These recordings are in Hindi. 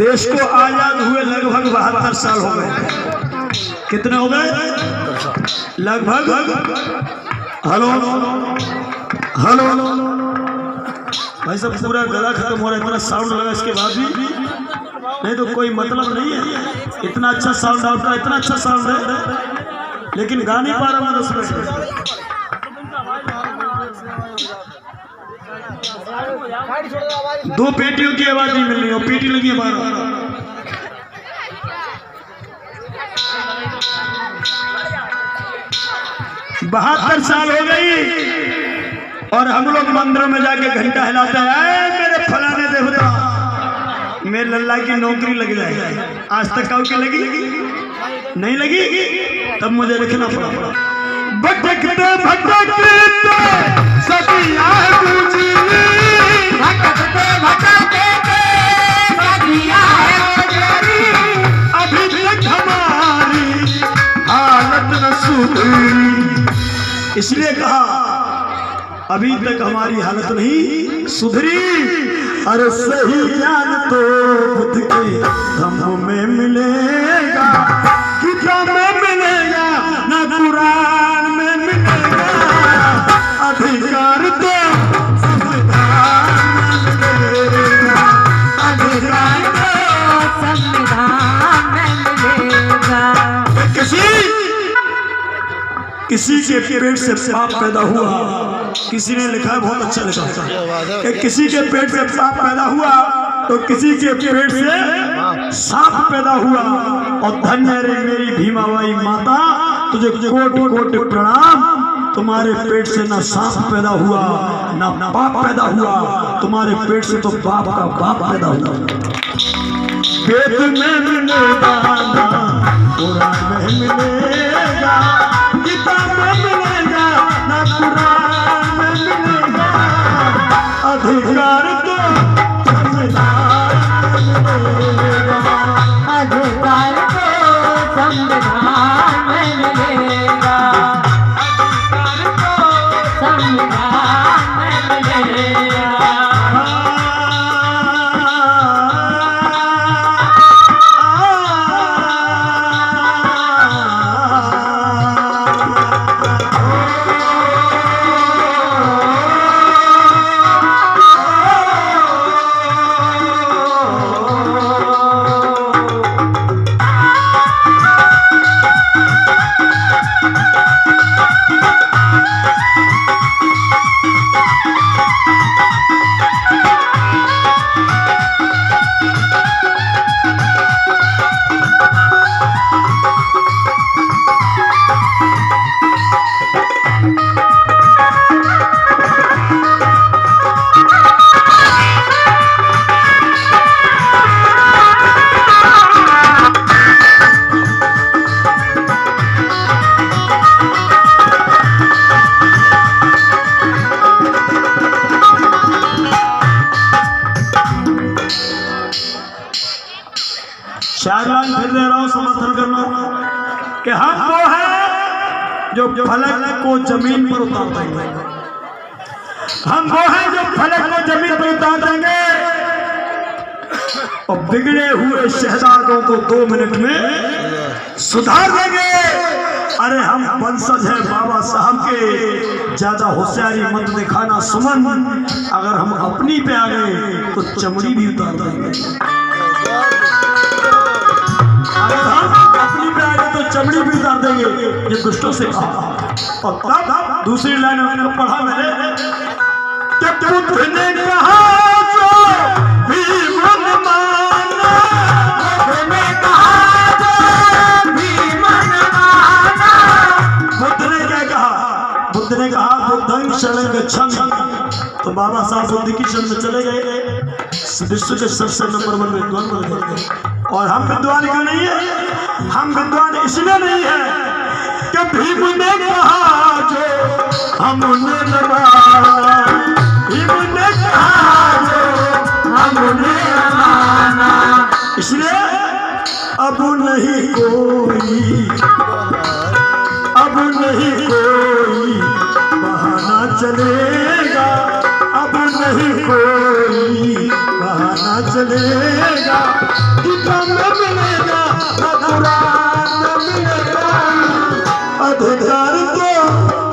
देश को आजाद हुए लगभग 72 साल हो गए। कितने हो गए? लगभग। हेलो हेलो भाई साहब, पूरा गला खत्म हो रहा है, इतना साउंड लगा इसके बाद भी नहीं तो कोई मतलब नहीं है। इतना अच्छा साउंड आपका, इतना अच्छा साउंड है, लेकिन गा नहीं पा रहा मैं 10 मिनट। दो पेटियों की आवाज नहीं मिल रही, और पेटी लगी है बाहर। 72 साल हो गई और हम लोग मंदिरों में जाके घंटा हिलाते हैं, मेरे फलाने देवता, मेरे लल्ला की नौकरी लग जाएगी। आज तक काऊ की लगी? नहीं लगी, तब मुझे लिखना पड़ा। भटकते भटकते सदियां गुजरी, भटकते भटकते सदियां गुजरी, अभी तक हमारी हालत न सुधरी। इसलिए कहा अभी तक हमारी हालत नहीं सुधरी। अरे सही ज्ञान तो बुद्ध के धम्म में मिलेगा, किताब में मिलेगा, न कुरान में मिलेगा। अधिकार तो संविधान में मिलेगा, अधिकार तो संविधान में मिलेगा। किसी के पेट से पाप पैदा हुआ, किसी ने लिखा है, बहुत अच्छा लिखा कि किसी के पेट से पाप पैदा हुआ तो किसी के पेट से सांप पैदा हुआ। और धन्य रे मेरी भीमाबाई माता, तुझे कोटि कोटि प्रणाम। तुम्हारे पेट से ना सांप पैदा हुआ ना पाप पैदा हुआ, तुम्हारे पेट से तो बाप का बाप पैदा हुआ। पेट में मिलेगा ना कुरान में मिलेगा, किताब में मिलेगा, ना कुरान में मिलेगा। अधिकार तो संविधान में मिलेगा, अधिकार तो संविधान में मिलेगा, अधिकार तो संविधान में मिलेगा। फिर दे रहा हूं, समर्थन करना कि हम वो है जो फलक को जमीन पर उतार देंगे। हम वो है जो फलक को जमीन पर उतार देंगे और बिगड़े हुए शहजादों को 2 मिनट में सुधार देंगे। अरे हम वंशज हैं बाबा साहब के, ज्यादा होशियारी मत दिखाना सुमन। अगर हम अपनी पे आ गए तो चमड़ी भी उतार देंगे। अपनी पे आए तो चमड़ी भी उतार देंगे, ये दुष्टों से कहा। और तब दूसरी लाइन में पढ़ा मैंने कि बुद्ध ने कहा जो भी मन माना, बुद्ध ने कहा जो भी मन माना। बुद्ध ने क्या कहा? बुद्ध ने कहा बुद्धं शरणं गच्छामि। तो बाबा साहब बुद्ध की शरण में चले गए, विश्व के सबसे नंबर 1 विद्वान बन गए। और हम विद्वान क्यों नहीं है? हम विद्वान इसलिए नहीं है कि भीम ने कहा जो हमने माना, भीम ने कहा जो हमने माना। इसलिए अब नहीं कोई, अब नहीं कोई बहाना चलेगा, अब नहीं कोई बहाना चलेगा, गीता में मिलेगा ना कुरान में मिलेगा, अधिकार तो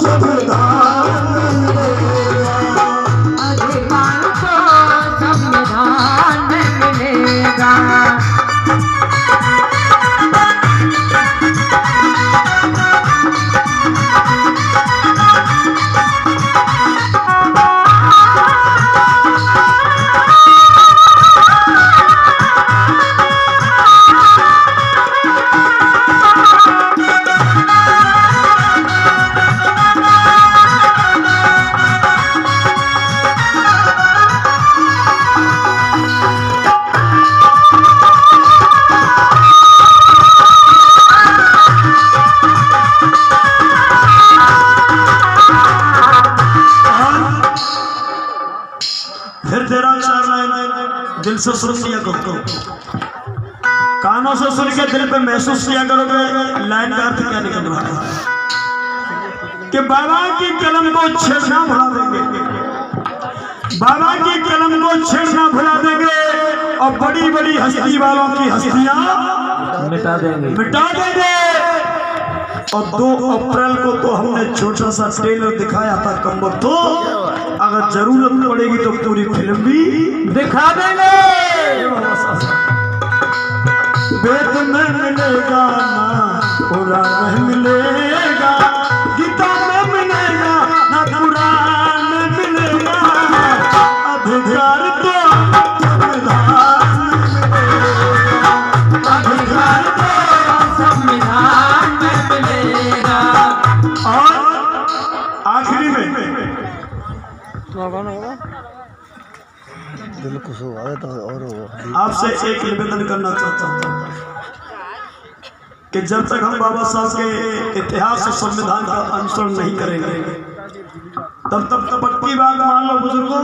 संविधान में मिलेगा, अधिकार तो संविधान में मिलेगा। दिल से सुन लिया करो, कानों से सुन के दिल पे महसूस किया करोगे लाइन का अर्थ क्या निकल रहा है कि बाबा की कलम को छेड़ना भुला देंगे, बाबा की कलम को छेड़ना भुला देंगे और बड़ी बड़ी हस्ती वालों की हस्तियां मिटा देंगे। और 2 अप्रैल को तो हमने छोटा सा ट्रेलर दिखाया था कम्बर, तो अगर जरूरत पड़ेगी तो पूरी फिल्म भी दिखा देंगे। वेद में मिलेगा ना कुरान में मिलेगा, गीता में मिलेगा ना कुरान में मिलेगा, अधिकार तो संविधान में मिलेगा, अधिकार तो संविधान में मिलेगा। और आखिरी में दिल खुश हो गया तो और आपसे एक निवेदन करना चाहता हूँ कि जब तक हम बाबा साहब के इतिहास और संविधान का अनुसरण नहीं करेंगे तब तक पक्की बात मान लो बुजुर्गों,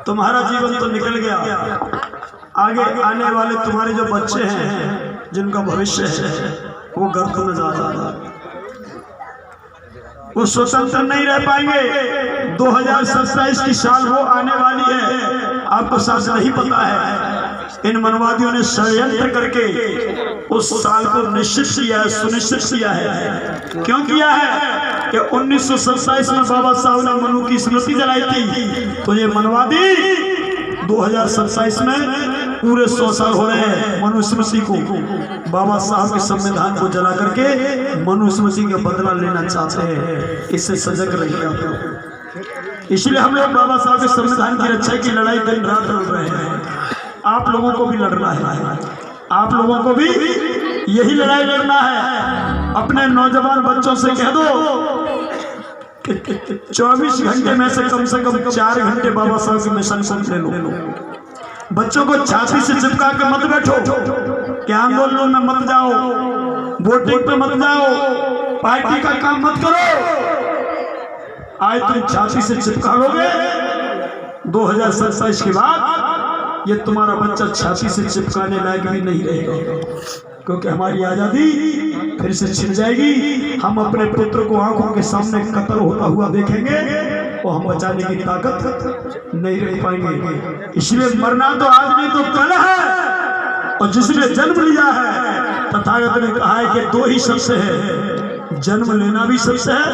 तुम्हारा जीवन तो निकल गया, आगे आने वाले तुम्हारे जो बच्चे हैं जिनका भविष्य है वो गर्त में जा रहा है, वो स्वतंत्र नहीं रह पाएंगे। 2027 की साल वो आने वाली है, आपको साथ नहीं पता है। इन मनवादियों ने षड्यंत्र करके उस साल को निश्चित किया है, सुनिश्चित किया है। क्यों किया है कि 1927 में बाबा साहब ने मनु की स्मृति जलाई थी, तो ये मनवादी 2027 में पूरे 100 साल हो रहे हैं मनुस्मृति को, बाबा साहब के संविधान को जला करके मनुस्मृति का बदला लेना चाहते हैं। इससे सजग रहिए आप लोग। इसलिए हम लोग बाबा साहब के संविधान की रक्षा की लड़ाई दिन रात लड़ रहे हैं। आप लोगों को भी लड़ना है, आप लोगों को भी यही लड़ाई लड़ना है। अपने नौजवान बच्चों से कह दो 24 घंटे में से कम 4 घंटे बाबा साहब के मिशन को ले लो। बच्चों को छाती से चिपका के मत बैठो कि आंदोलन में मत जाओ, वोटिंग पे मत जाओ, पार्टी का काम मत करो। आज तुम छाती से चिपका लोगे, 2027 के बाद ये तुम्हारा बच्चा छाती से चिपकाने लायक भी नहीं रहेगा, क्योंकि हमारी आजादी फिर से छिन जाएगी। हम अपने पुत्र को आंखों के सामने कत्ल होता हुआ देखेंगे और हम बचाने की ताकत नहीं रह पाएंगे। इसलिए मरना तो आज नहीं तो कल है, और जिसने जन्म लिया है तथागत ने कहा है कि 2 ही सबसे है, जन्म लेना भी सबसे है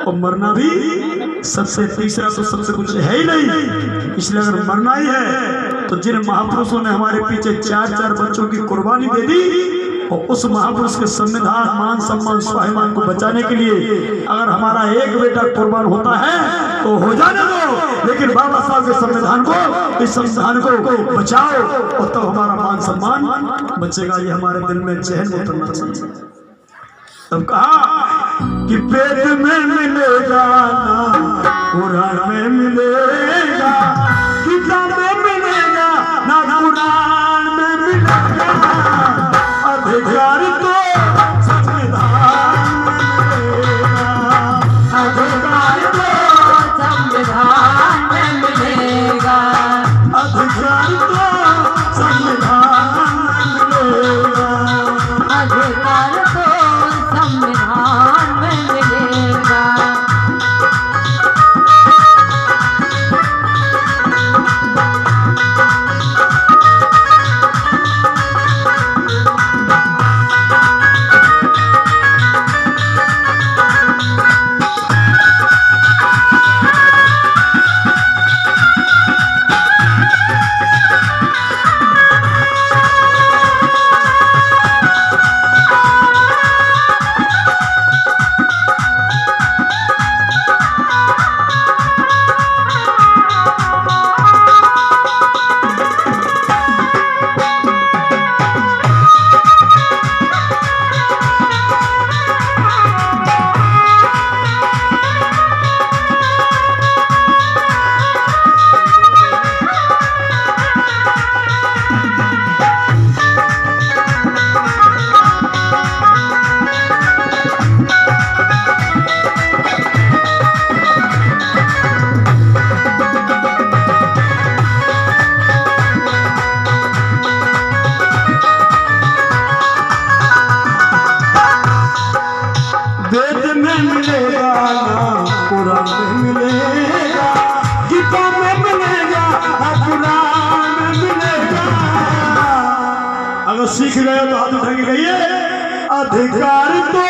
और मरना भी सबसे, तीसरा तो सबसे कुछ है ही नहीं। इसलिए अगर मरना ही है तो जिन महापुरुषों ने हमारे पीछे 4 बच्चों की कुर्बानी दे दी, और उस महापुरुष के संविधान, मान सम्मान, स्वाभिमान को बचाने के लिए अगर हमारा एक बेटा कुर्बान होता है तो हो जाने दो, लेकिन बाबा साहब के संविधान को, इस संविधान को बचाओ, और तब हमारा मान सम्मान बचेगा। ये हमारे दिल में जहन में उतरना चाहिए। तब कहा कि पेट में मिलेगा ना कुरान में मिलेगा, किताब में मिलेगा ना कुरान में मिलेगा, अधिकार तो संविधान में मिलेगा, अधिकार तो संविधान में मिलेगा, अधिकार तो संविधान में मिलेगा, अधिकार तो संविधान में मिलेगा। में मिलेगा ना कुरान में मिलेगा, गीता में मिलेगा ना कुरान में मिलेगा। अगर सीख गए हो तो हाथ उठा के कहिए अधिकार तो